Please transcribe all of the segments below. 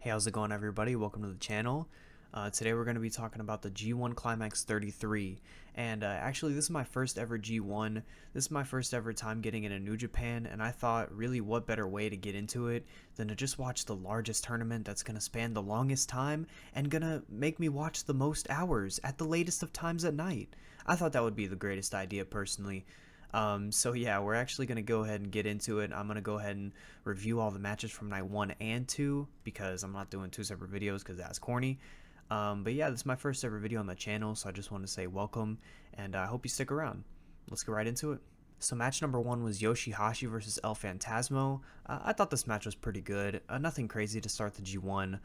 Hey, how's it going, everybody? Welcome to the channel. Today we're going to be talking about the G1 Climax 33, and actually this is my first ever G1. This is my first ever time getting into New Japan, and I thought, really, what better way to get into it than to just watch the largest tournament that's going to span the longest time and gonna make me watch the most hours at the latest of times at night. I thought that would be the greatest idea, personally. So yeah, we're actually going to go ahead and get into it. I'm going to go ahead and review all the matches from night 1 and 2 because I'm not doing two separate videos because that's corny. But yeah, this is my first ever video on the channel, so I just want to say welcome, and I hope you stick around. Let's get right into it. So match number 1 was Yoshihashi versus El Phantasmo. I thought this match was pretty good. Nothing crazy to start the G1.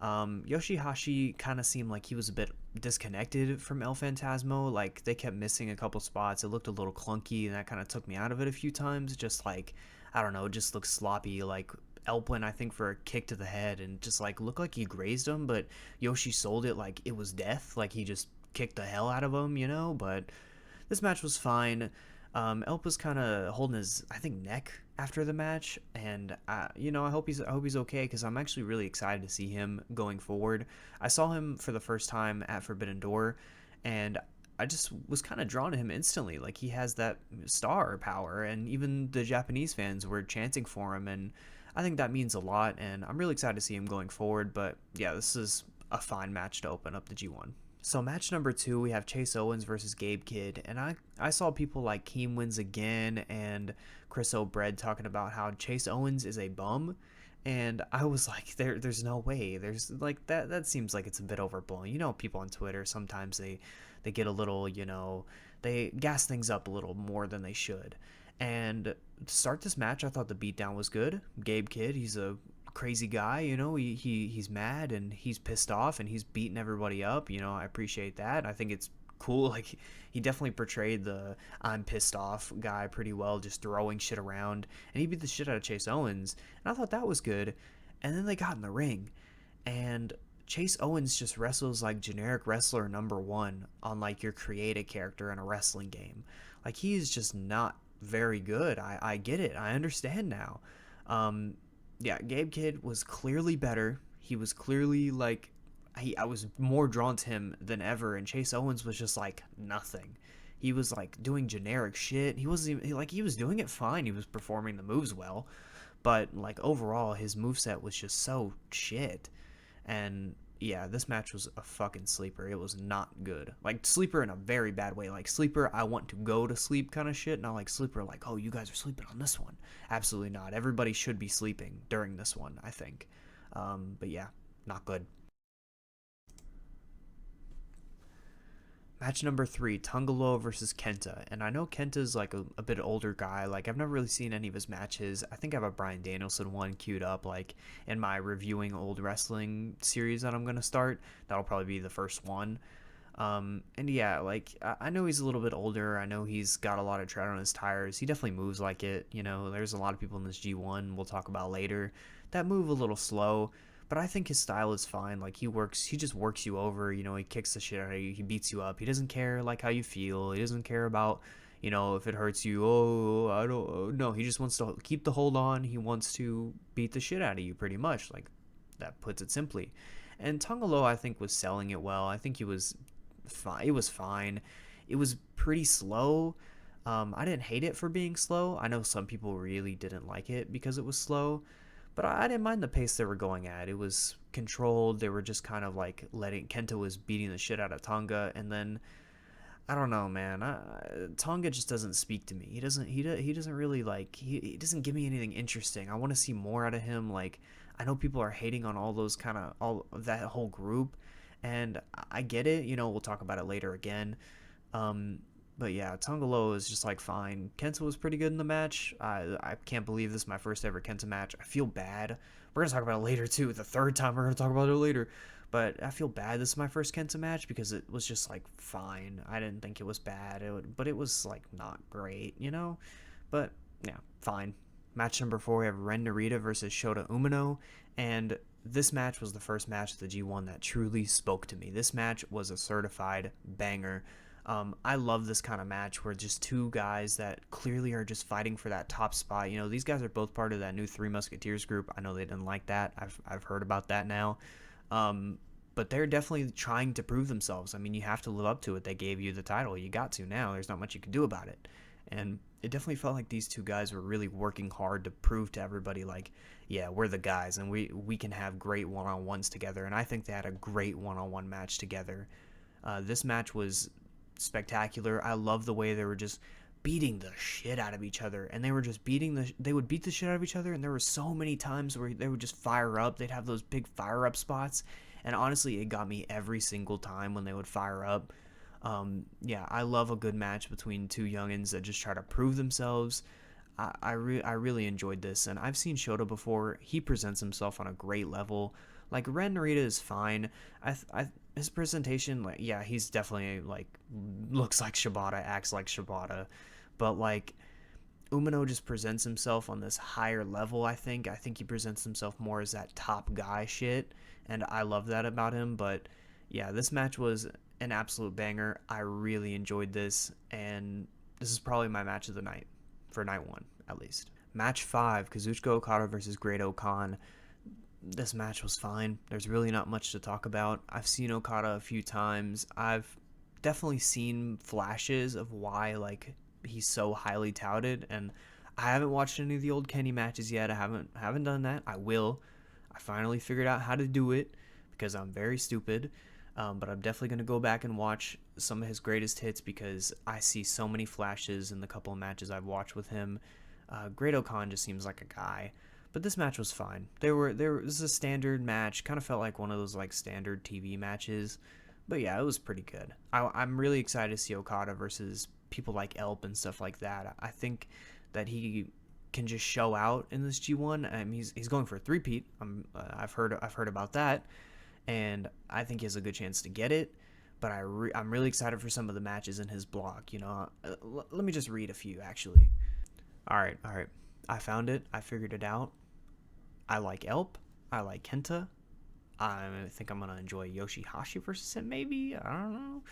Yoshihashi kind of seemed like he was a bit disconnected from El Phantasmo. Like, they kept missing a couple spots. It looked a little clunky, and that kind of took me out of it a few times. Just like, I don't know, it just looked sloppy. Like, Elp went, I think, for a kick to the head and just like looked like he grazed him, but Yoshi sold it like it was death. Like, he just kicked the hell out of him, you know? But this match was fine. Elp was kind of holding his, I think, neck after the match, and I hope he's okay because I'm actually really excited to see him going forward. I saw him for the first time at Forbidden Door, and I just was kind of drawn to him instantly. Like, he has that star power, and even the Japanese fans were chanting for him, and I think that means a lot. And I'm really excited to see him going forward. But yeah, this is a fine match to open up the G1. So match number 2, we have Chase Owens versus Gabe Kidd, and I saw people like Keem Wins Again and Chris O'Bred talking about how Chase Owens is a bum, and I was like, there's no way. There's like that seems like it's a bit overblown. You know, people on Twitter sometimes they get a little, they gas things up a little more than they should. And to start this match, I thought the beatdown was good. Gabe Kidd, he's a crazy guy, he's mad and he's pissed off and he's beating everybody up. I appreciate that. I think it's cool. Like, he definitely portrayed the I'm pissed off guy pretty well, just throwing shit around, and he beat the shit out of Chase Owens, and I thought that was good. And then they got in the ring, and Chase Owens just wrestles like generic wrestler number 1 on like your create a character in a wrestling game. Like, he's just not very good. I get it. I understand now. um yeah, Gabe Kidd was clearly better. He was clearly like, I was more drawn to him than ever, and Chase Owens was just like nothing. He was like doing generic shit. He wasn't even like, he was doing it fine. He was performing the moves well, but like overall his moveset was just so shit. And yeah, this match was a fucking sleeper. It was not good. Like, sleeper in a very bad way. Like, sleeper, I want to go to sleep kind of shit. Not like sleeper, like, oh, you guys are sleeping on this one. Absolutely not. Everybody should be sleeping during this one, I think. But yeah, not good. Match number 3, Tungalo versus Kenta. And I know Kenta's like a bit older guy. Like, I've never really seen any of his matches. I think I have a Bryan Danielson one queued up, like, in my reviewing old wrestling series that I'm going to start. That'll probably be the first one. And yeah, like, I know he's a little bit older. I know he's got a lot of tread on his tires. He definitely moves like it. There's a lot of people in this G1 we'll talk about later that move a little slow, but I think his style is fine. Like, he just works you over. He kicks the shit out of you. He beats you up. He doesn't care like how you feel. He doesn't care about, if it hurts you. Oh, I don't. No, he just wants to keep the hold on. He wants to beat the shit out of you, pretty much. Like, that puts it simply. And Tungalo, I think, was selling it well. I think he was fine. It was fine. It was pretty slow. I didn't hate it for being slow. I know some people really didn't like it because it was slow, but I didn't mind the pace they were going at. It was controlled. They were just kind of like letting Kenta was beating the shit out of Tonga, and then I don't know, man. Tonga just doesn't speak to me. He doesn't really like. He doesn't give me anything interesting. I want to see more out of him. Like, I know people are hating on all those kind of all that whole group, and I get it. We'll talk about it later again. Um, but yeah, Tongalo is just like fine. Kenta was pretty good in the match. I can't believe this is my first ever Kenta match. I feel bad. We're gonna talk about it later too. The third time we're gonna talk about it later. But I feel bad. This is my first Kenta match because it was just like fine. I didn't think it was bad. But it was like not great. But yeah, fine. Match number 4, we have Ren Narita versus Shota Umino, and this match was the first match of the G1 that truly spoke to me. This match was a certified banger. I love this kind of match where just two guys that clearly are just fighting for that top spot. These guys are both part of that new Three Musketeers group. I know they didn't like that. I've heard about that now. Um, but they're definitely trying to prove themselves. I mean, you have to live up to it. They gave you the title. You got to now. There's not much you can do about it. And it definitely felt like these two guys were really working hard to prove to everybody, like, yeah, we're the guys, and we can have great one-on-ones together. And I think they had a great one-on-one match together. This match was spectacular. I love the way they were just beating the shit out of each other, and they were just they would beat the shit out of each other, and there were so many times where they would just fire up. They'd have those big fire up spots, and honestly, it got me every single time when they would fire up. Yeah, I love a good match between two youngins that just try to prove themselves. I really enjoyed this, and I've seen Shoutout before. He presents himself on a great level. Like, Ren Narita is fine. His presentation, like, yeah, he's definitely, like, looks like Shibata, acts like Shibata, but, like, Umino just presents himself on this higher level, I think. I think he presents himself more as that top guy shit, and I love that about him. But yeah, this match was an absolute banger. I really enjoyed this, and this is probably my match of the night, for night one, at least. Match 5, Kazuchika Okada versus Great-O-Khan. This match was fine. There's really not much to talk about. I've seen Okada a few times. I've definitely seen flashes of why, like, he's so highly touted, and I haven't watched any of the old Kenny matches yet. I haven't done that. I will. I finally figured out how to do it because I'm very stupid. But I'm definitely going to go back and watch some of his greatest hits because I see so many flashes in the couple of matches I've watched with him. Great-O-Khan just seems like a guy. But this match was fine. This was a standard match. Kind of felt like one of those, like, standard TV matches. But yeah, it was pretty good. I'm really excited to see Okada versus people like Elp and stuff like that. I think that he can just show out in this G1. He's going for a three-peat. I've heard about that, and I think he has a good chance to get it. But I'm really excited for some of the matches in his block. Let me just read a few actually. All right. I found it. I figured it out. I like Elp. I like Kenta. I think I'm gonna enjoy Yoshihashi versus him. Maybe, I don't know.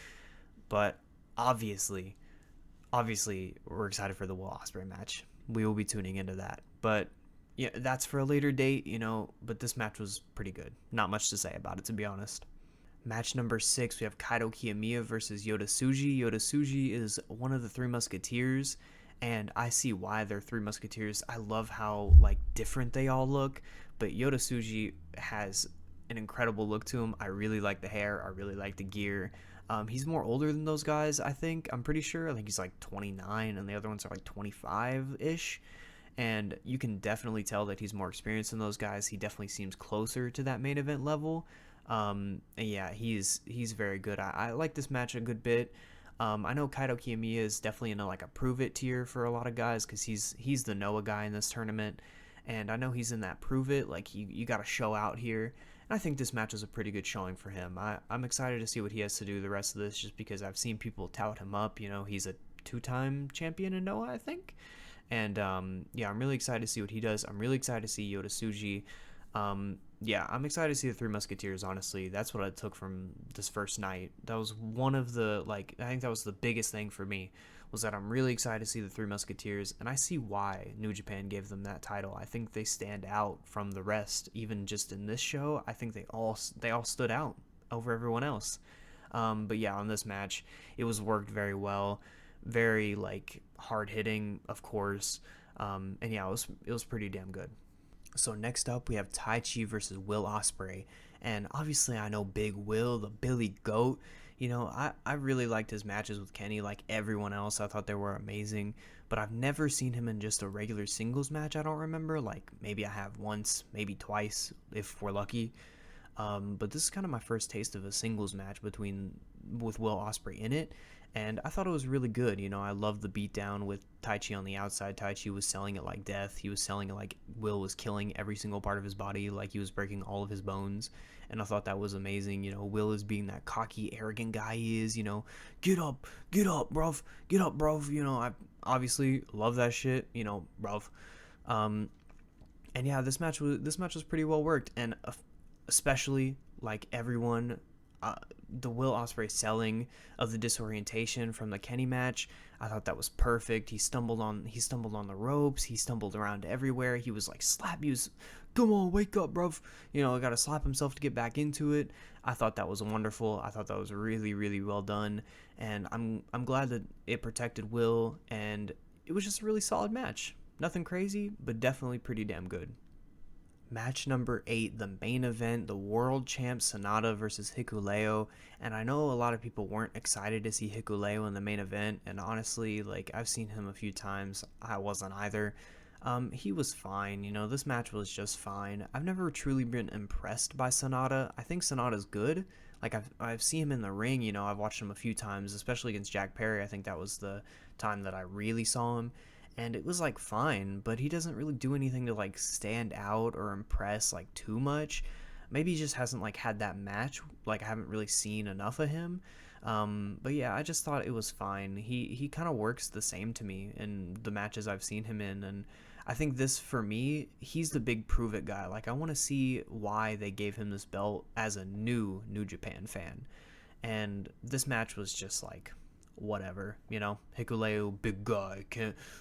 But obviously, we're excited for the Will Ospreay match. We will be tuning into that. But yeah, that's for a later date, But this match was pretty good. Not much to say about it, to be honest. Match number 6, we have Kaito Kiyomiya versus Yota Tsuji. Yota Tsuji is one of the Three Musketeers, and I see why they're Three Musketeers. I love how, like, different they all look, but Yota Tsuji has an incredible look to him. I really like the hair. I really like the gear. He's more older than those guys, I think. I'm pretty sure. I think he's like 29, and the other ones are like 25-ish. And you can definitely tell that he's more experienced than those guys. He definitely seems closer to that main event level. And yeah, he's very good. I like this match a good bit. I know Kaito Kiyomiya is definitely in a prove it tier for a lot of guys because he's the Noah guy in this tournament, and I know he's in that prove it, like you got to show out here. And I think this match is a pretty good showing for him. I'm excited to see what he has to do the rest of this, just because I've seen people tout him up. He's a 2-time champion in Noah, I think. And yeah, I'm really excited to see what he does. I'm really excited to see Yota Tsuji. Yeah, I'm excited to see the Three Musketeers, honestly. That's what I took from this first night. That was one of the, I think that was the biggest thing for me, was that I'm really excited to see the Three Musketeers, and I see why New Japan gave them that title. I think they stand out from the rest, even just in this show. I think they all stood out over everyone else. But yeah, on this match, it was worked very well, very, hard-hitting, of course, and yeah, it was pretty damn good. So next up, we have Taichi versus Will Ospreay, and obviously I know Big Will, the Billy Goat. I really liked his matches with Kenny, like everyone else. I thought they were amazing, but I've never seen him in just a regular singles match. I don't remember, maybe I have once, maybe twice, if we're lucky. But this is kind of my first taste of a singles match with Will Ospreay in it, and I thought it was really good. I loved the beatdown with Taichi on the outside. Taichi was selling it like death. He was selling it like Will was killing every single part of his body, like he was breaking all of his bones, and I thought that was amazing. Will is being that cocky, arrogant guy he is. Get up, bruv, get up, bruv. I obviously love that shit, bruv. And yeah, this match was pretty well worked, and especially, like everyone, the Will Ospreay selling of the disorientation from the Kenny match, I thought that was perfect. He stumbled on the ropes. He stumbled around everywhere. He was like he was, come on, wake up, bruv. Got to slap himself to get back into it. I thought that was wonderful. I thought that was really, really well done, and I'm glad that it protected Will, and it was just a really solid match. Nothing crazy, but definitely pretty damn good. Match number 8, the main event, the world champ Sonata versus Hikuleo. And I know a lot of people weren't excited to see Hikuleo in the main event, and honestly, like, I've seen him a few times. I wasn't either. He was fine. This match was just fine. I've never truly been impressed by Sonata. I think Sonata's good. Like, I've seen him in the ring. I've watched him a few times, especially against Jack Perry. I think that was the time that I really saw him, and it was like fine, but he doesn't really do anything to like stand out or impress like too much. Maybe he just hasn't like had that match. Like, I haven't really seen enough of him. But yeah, I just thought it was fine. He kind of works the same to me in the matches I've seen him in, and I think this, for me, he's the big prove it guy. Like, I want to see why they gave him this belt as a New Japan fan, and this match was just like whatever. Hikuleo, big guy,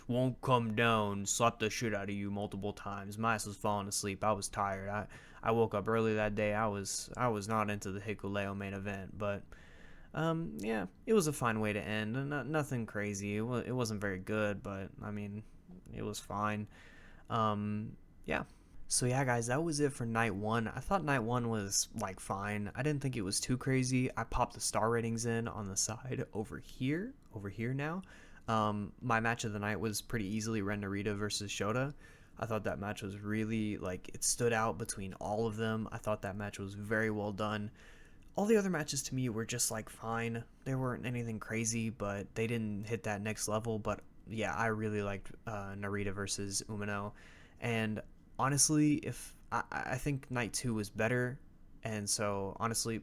won't come down, slap the shit out of you multiple times. My ass was falling asleep. I was tired. I woke up early that day. I was not into the Hikuleo main event, but yeah, it was a fine way to end. Nothing crazy. It wasn't very good, but I mean, it was fine. Yeah. So yeah, guys, that was it for night 1. I thought night 1 was like fine. I didn't think it was too crazy. I popped the star ratings in on the side over here now. My match of the night was pretty easily Ren Narita versus Shota. I thought that match was really, like, it stood out between all of them. I thought that match was very well done. All the other matches to me were just like fine. They weren't anything crazy, but they didn't hit that next level. But yeah, I really liked Narita versus Umino, and honestly, if I think night 2 was better, and so honestly,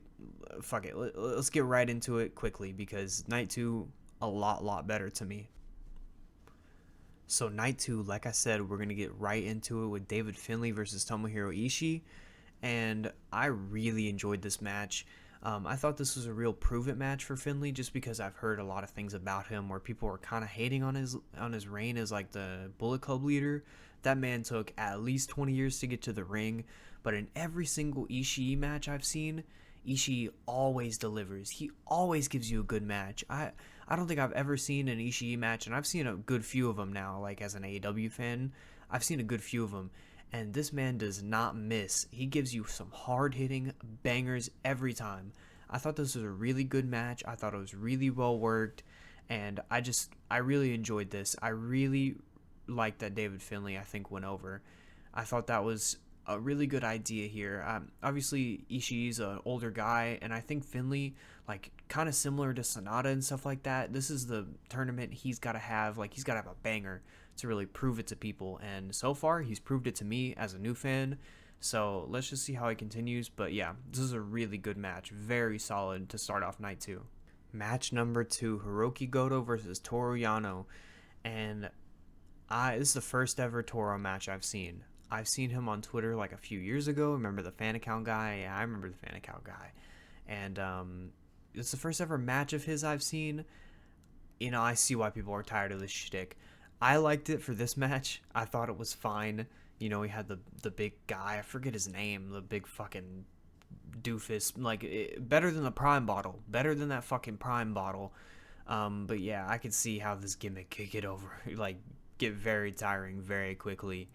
fuck it, let's get right into it quickly, because night 2 a lot better to me. So night 2, like I said, we're gonna get right into it with David Finlay versus Tomohiro Ishii, and I really enjoyed this match. I thought this was a real prove-it match for Finlay, just because I've heard a lot of things about him where people were kind of hating on his reign as like the Bullet Club leader. That man took at least 20 years to get to the ring, but in every single Ishii match I've seen, Ishii always delivers. He always gives you a good match. I don't think I've ever seen an Ishii match, and I've seen a good few of them now, like as an AEW fan. I've seen a good few of them, and this man does not miss. He gives you some hard-hitting bangers every time. I thought this was a really good match. I thought it was really well worked, and I really enjoyed this. I really liked that David Finlay, I think, went over. I thought that was a really good idea here. Obviously, Ishii's an older guy, and I think Finlay, like, kind of similar to Sonata and stuff like that, this is the tournament he's got to have. Like, he's got to have a banger to really prove it to people, and so far he's proved it to me as a new fan. So let's just see how it continues. But yeah, this is a really good match, very solid to start off night 2. Match number 2, Hiroki Goto versus Toru Yano, and this is the first ever Toru match I've seen. I've seen him on Twitter like a few years ago. Remember the fan account guy? Yeah, I remember the fan account guy. And it's the first ever match of his I've seen. I see why people are tired of this shtick. I liked it for this match. I thought it was fine. He had the big guy. I forget his name. The big fucking doofus. Like, better than the Prime bottle. Better than that fucking Prime bottle. But yeah, I could see how this gimmick could get over, like, get very tiring very quickly.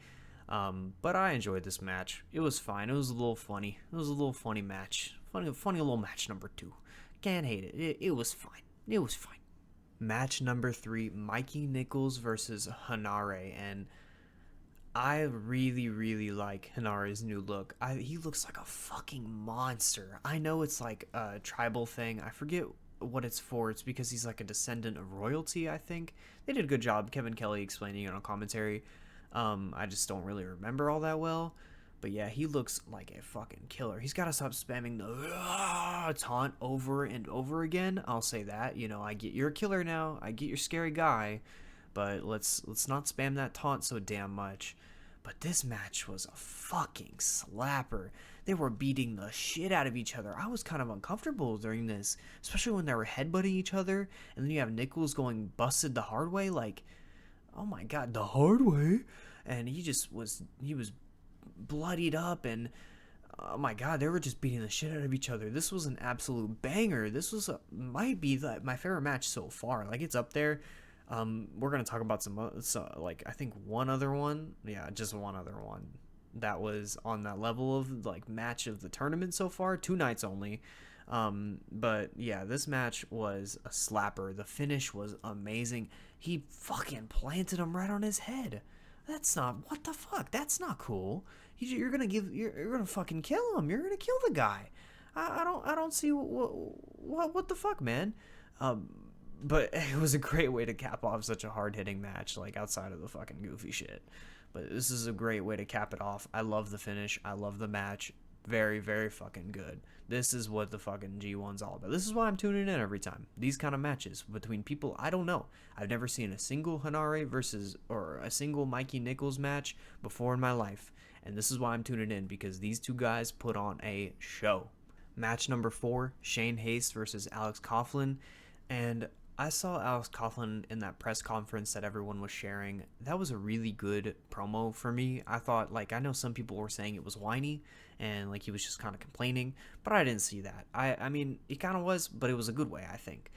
But I enjoyed this match. It was fine. It was a little funny. It was a little funny match. Funny little match number 2. Can't hate it. It was fine. It was fine. Match number 3, Mikey Nichols versus Hanare, and I really like Hanare's new look. He looks like a fucking monster. I know it's like a tribal thing. I forget what it's for. It's because he's like a descendant of royalty, I think. They did a good job, Kevin Kelly explaining it on commentary. I just don't really remember all that well. But yeah, he looks like a fucking killer. He's got to stop spamming the taunt over and over again. I'll say that. I get you're a killer now. I get you're scary guy. But let's not spam that taunt so damn much. But this match was a fucking slapper. They were beating the shit out of each other. I was kind of uncomfortable during this, especially when they were headbutting each other, and then you have Nichols going busted the hard way, like, oh my god, the hard way, and he was bloodied up, and oh my god, they were just beating the shit out of each other. This was an absolute banger. This was might be my favorite match so far. Like, it's up there. We're gonna talk about like, I think one other one, yeah, just one other one that was on that level of like match of the tournament so far. 2 nights only. But yeah, this match was a slapper. The finish was amazing. He fucking planted him right on his head. That's not, what the fuck? That's not cool. You're gonna fucking kill him. You're gonna kill the guy. I don't see what the fuck, man. But it was a great way to cap off such a hard hitting match, like outside of the fucking goofy shit. But this is a great way to cap it off. I love the finish. I love the match. Very, very fucking good. This is what the fucking G1's all about. This is why I'm tuning in every time. These kind of matches between people I don't know. I've never seen a single Hanare versus or a single Mikey Nichols match before in my life. And this is why I'm tuning in, because these two guys put on a show. Match number 4, Shane Haste versus Alex Coughlin. And I saw Alex Coughlin in that press conference that everyone was sharing. That was a really good promo for me. I thought, like, I know some people were saying it was whiny and like he was just kind of complaining, but I didn't see that. I mean, it kind of was, but it was a good way, I think.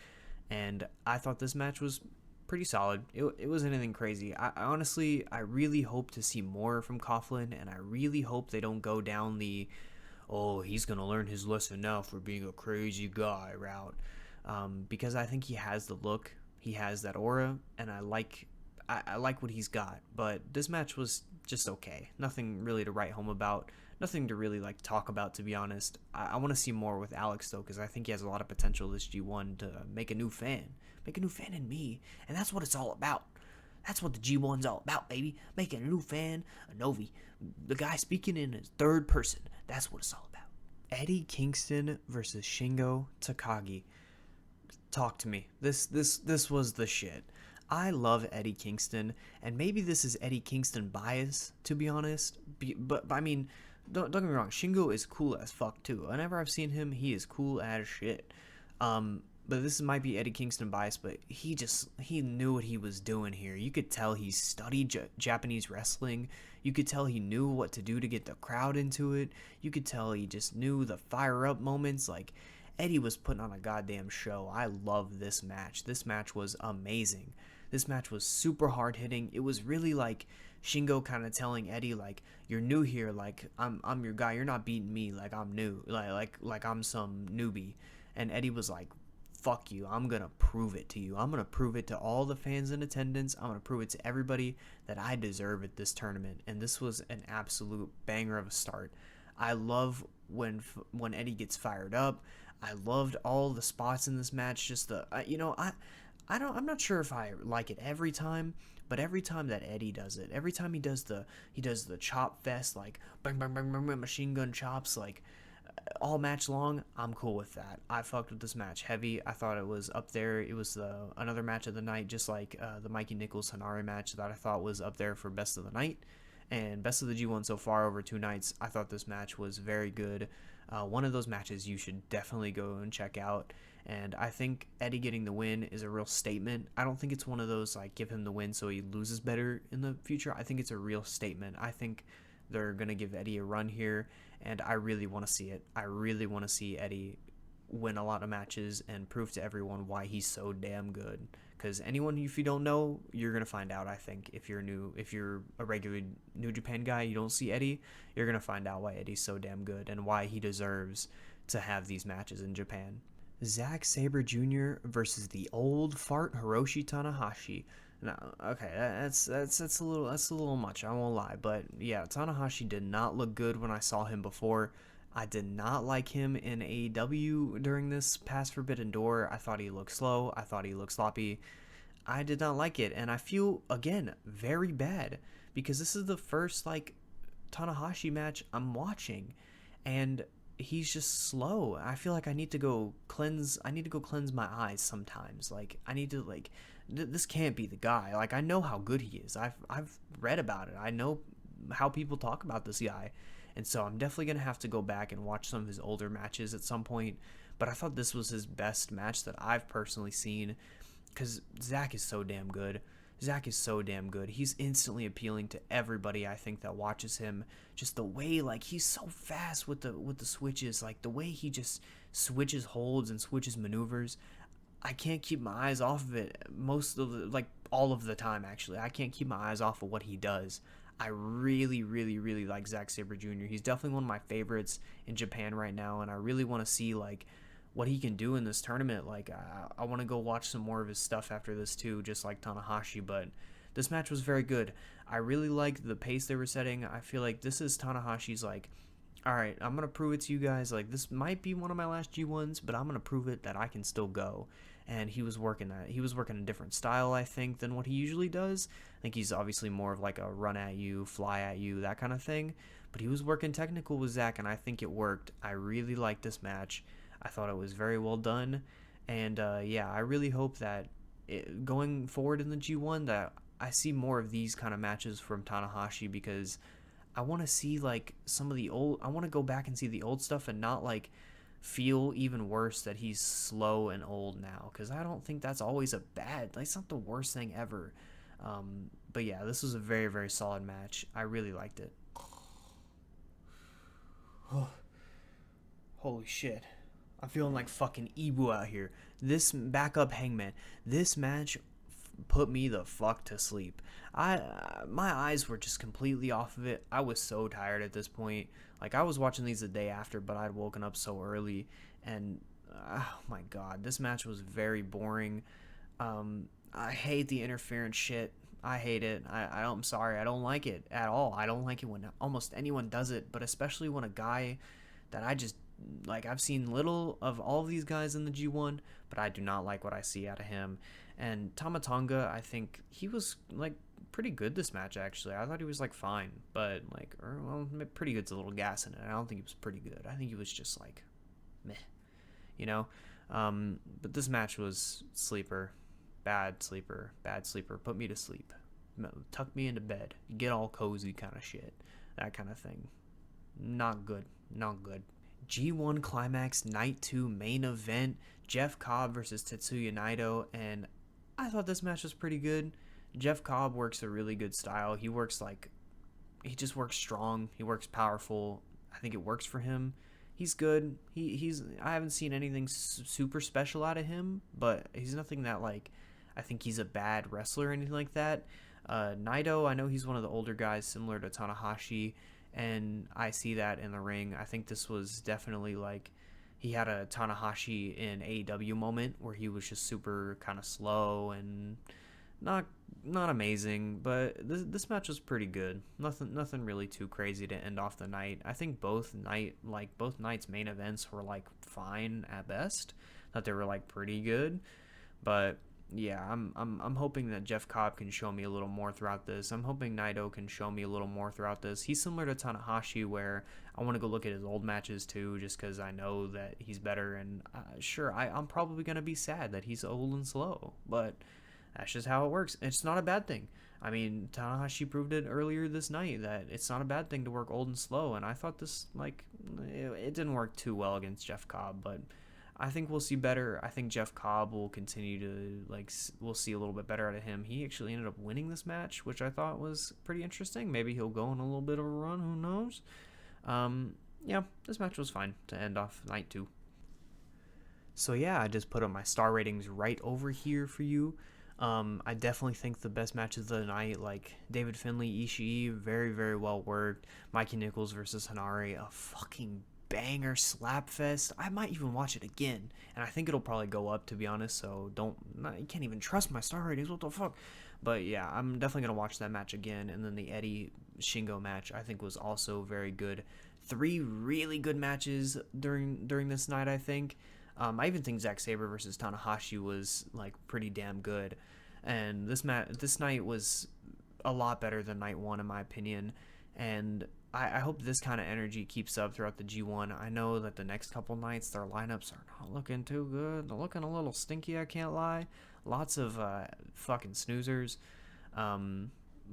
And I thought this match was pretty solid. It wasn't anything crazy. I honestly, I really hope to see more from Coughlin, and I really hope they don't go down the, oh, he's going to learn his lesson now for being a crazy guy route. Because I think he has the look, he has that aura, and I like what he's got. But this match was just okay. Nothing really to write home about. Nothing to really like talk about, to be honest. I want to see more with Alex though, because I think he has a lot of potential this G1 to make a new fan in me, and that's what it's all about. That's what the G1's all about, baby. Making a new fan, a Novi, the guy speaking in his third person. That's what it's all about. Eddie Kingston versus Shingo Takagi. Talk to me. This was the shit. I love Eddie Kingston, and maybe this is Eddie Kingston bias, to be honest. But I mean, don't get me wrong. Shingo is cool as fuck too. Whenever I've seen him, he is cool as shit. But this might be Eddie Kingston bias, but he knew what he was doing here. You could tell he studied Japanese wrestling. You could tell he knew what to do to get the crowd into it. You could tell he just knew the fire up moments. Like, Eddie was putting on a goddamn show. I love this match. This match was amazing. This match was super hard hitting. It was really like Shingo kind of telling Eddie, like, you're new here, like I'm your guy. You're not beating me, like I'm new, like I'm some newbie. And Eddie was like, fuck you. I'm gonna prove it to you. I'm gonna prove it to all the fans in attendance. I'm gonna prove it to everybody that I deserve at this tournament. And this was an absolute banger of a start. I love when Eddie gets fired up. I loved all the spots in this match. Just the I'm not sure if I like it every time, but every time that Eddie does it, every time he does the chop fest, like bang bang bang bang, bang machine gun chops, like all match long, I'm cool with that. I fucked with this match heavy. I thought it was up there. It was another match of the night, just like the Mikey Nichols Hanare match that I thought was up there for best of the night and best of the G1 so far over 2 nights. I thought this match was very good. One of those matches you should definitely go and check out. And I think Eddie getting the win is a real statement. I don't think it's one of those like give him the win so he loses better in the future. I think it's a real statement. I think they're going to give Eddie a run here, and I really want to see it. I really want to see Eddie win a lot of matches and prove to everyone why he's so damn good. Because anyone, if you don't know, you're going to find out, I think. If you're a regular New Japan guy, you don't see Eddie, you're going to find out why Eddie's so damn good and why he deserves to have these matches in Japan. Zack Sabre Jr. versus the old fart Hiroshi Tanahashi. Now, okay, that's a little much, I won't lie, but yeah, Tanahashi did not look good when I saw him before. I did not like him in AEW during this past Forbidden Door. I thought he looked slow. I thought he looked sloppy. I did not like it, and I feel, again, very bad, because this is the first, like, Tanahashi match I'm watching, and he's just slow. I feel like I need to go cleanse my eyes sometimes. Like, I need to, like, this can't be the guy. Like, I know how good he is. I've read about it. I know how people talk about this guy. And so I'm definitely going to have to go back and watch some of his older matches at some point. But I thought this was his best match that I've personally seen, because Zach is so damn good. Zach is so damn good. He's instantly appealing to everybody, I think, that watches him. Just the way, like, he's so fast with the switches, like the way he just switches holds and switches maneuvers. I can't keep my eyes off of it most of the, like, all of the time, actually. I can't keep my eyes off of what he does. I really, really, really like Zack Sabre Jr. He's definitely one of my favorites in Japan right now, and I really want to see, like, what he can do in this tournament. Like, I want to go watch some more of his stuff after this too, just like Tanahashi. But this match was very good. I really liked the pace they were setting. I feel like this is Tanahashi's, like, all right, I'm going to prove it to you guys. Like, this might be one of my last G1s, but I'm going to prove it that I can still go. And he was working that. He was working a different style, I think, than what he usually does. I think he's obviously more of like a run at you, fly at you, that kind of thing. But he was working technical with Zach, and I think it worked. I really liked this match. I thought it was very well done. And yeah, I really hope that going forward in the G1 that I see more of these kind of matches from Tanahashi, because I want to see, like, some of the old, I want to go back and see the old stuff and not, like, feel even worse that he's slow and old now, because I don't think that's always a bad, like, it's not the worst thing ever. But yeah, this was a very, very solid match. I really liked it. Holy shit. I'm feeling like fucking Ibu out here. This backup Hangman, this match put me the fuck to sleep. My eyes were just completely off of it. I was so tired at this point. Like, I was watching these the day after, but I'd woken up so early, and oh my god, this match was very boring. I hate the interference shit. I hate it. I'm sorry. I don't like it at all. I don't like it when almost anyone does it, but especially when a guy that I just, like, I've seen little of all of these guys in the G1, but I do not like what I see out of him. And Tama Tonga, I think he was, like, pretty good this match, actually. I thought he was, like, fine, but, like, well, pretty good's a little gas in it. I don't think he was pretty good. I think he was just, like, meh, you know? But this match was sleeper. Bad sleeper. Bad sleeper. Put me to sleep. Tuck me into bed. Get all cozy kind of shit. That kind of thing. Not good. Not good. G1 Climax Night 2 main event. Jeff Cobb versus Tetsuya Naito. And I thought this match was pretty good. Jeff Cobb works a really good style. He works, like, he just works strong. He works powerful. I think it works for him. He's good. He's I haven't seen anything super special out of him, but he's nothing that, like, I think he's a bad wrestler or anything like that. Naito, I know he's one of the older guys similar to Tanahashi, and I see that in the ring. I think this was definitely, like, he had a Tanahashi in AEW moment where he was just super kind of slow and not amazing, but this match was pretty good. Nothing really too crazy to end off the night. I think both nights' main events were, like, fine at best. That they were, like, pretty good, but yeah, I'm hoping that Jeff Cobb can show me a little more throughout this. I'm hoping Naito can show me a little more throughout this. He's similar to Tanahashi, where I want to go look at his old matches too, just because I know that he's better. And sure, I'm probably gonna be sad that he's old and slow, but that's just how it works. It's not a bad thing. I mean, Tanahashi proved it earlier this night that it's not a bad thing to work old and slow. And I thought this, like, it didn't work too well against Jeff Cobb, but I think we'll see better. I think Jeff Cobb will continue to, like, we'll see a little bit better out of him. He actually ended up winning this match, which I thought was pretty interesting. Maybe he'll go on a little bit of a run. Who knows? Yeah, this match was fine to end off night 2. So yeah, I just put up my star ratings right over here for you. I definitely think the best matches of the night, like David Finlay, Ishii, very, very well worked. Mikey Nichols versus Hanare, a fucking banger slap fest. I might even watch it again, and I think it'll probably go up, to be honest, so you can't even trust my star ratings, what the fuck. But yeah, I'm definitely gonna watch that match again. And then the Eddie Shingo match, I think, was also very good. 3 really good matches during this night, I think. I even think Zack Sabre versus Tanahashi was, like, pretty damn good, and this night was a lot better than night 1 in my opinion. And I hope this kind of energy keeps up throughout the G1. I know that the next couple nights their lineups are not looking too good. They're looking a little stinky, I can't lie. Lots of fucking snoozers.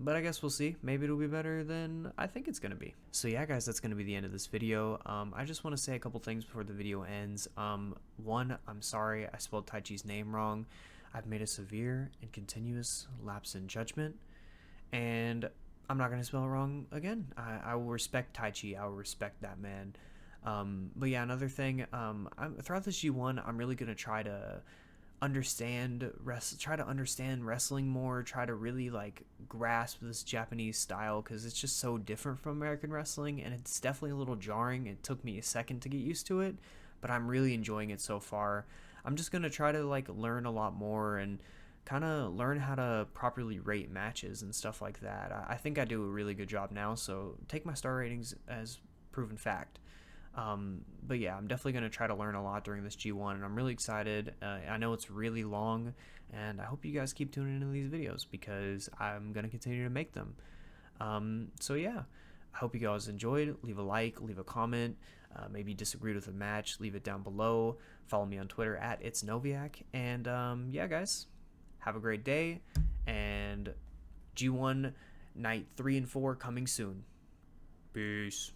But I guess we'll see. Maybe it'll be better than I think it's going to be. So yeah, guys, that's going to be the end of this video. I just want to say a couple things before the video ends. One, I'm sorry I spelled Taichi's name wrong. I've made a severe and continuous lapse in judgment, and I'm not going to spell it wrong again. I will respect Taichi. I will respect that man. But yeah, another thing, throughout this G1, I'm really going to try to try to understand wrestling more, try to really like grasp this Japanese style, because it's just so different from American wrestling, and it's definitely a little jarring. It took me a second to get used to it, but I'm really enjoying it so far. I'm just gonna try to like learn a lot more and kind of learn how to properly rate matches and stuff like that. I think I do a really good job now, so take my star ratings as proven fact. But yeah, I'm definitely going to try to learn a lot during this G1, and I'm really excited. I know it's really long, and I hope you guys keep tuning into these videos because I'm going to continue to make them. So yeah, I hope you guys enjoyed. Leave a like, leave a comment, maybe disagreed with a match, leave it down below. Follow me on Twitter at @itsnoviak, and yeah, guys, have a great day, and G1 night 3 and 4 coming soon. Peace.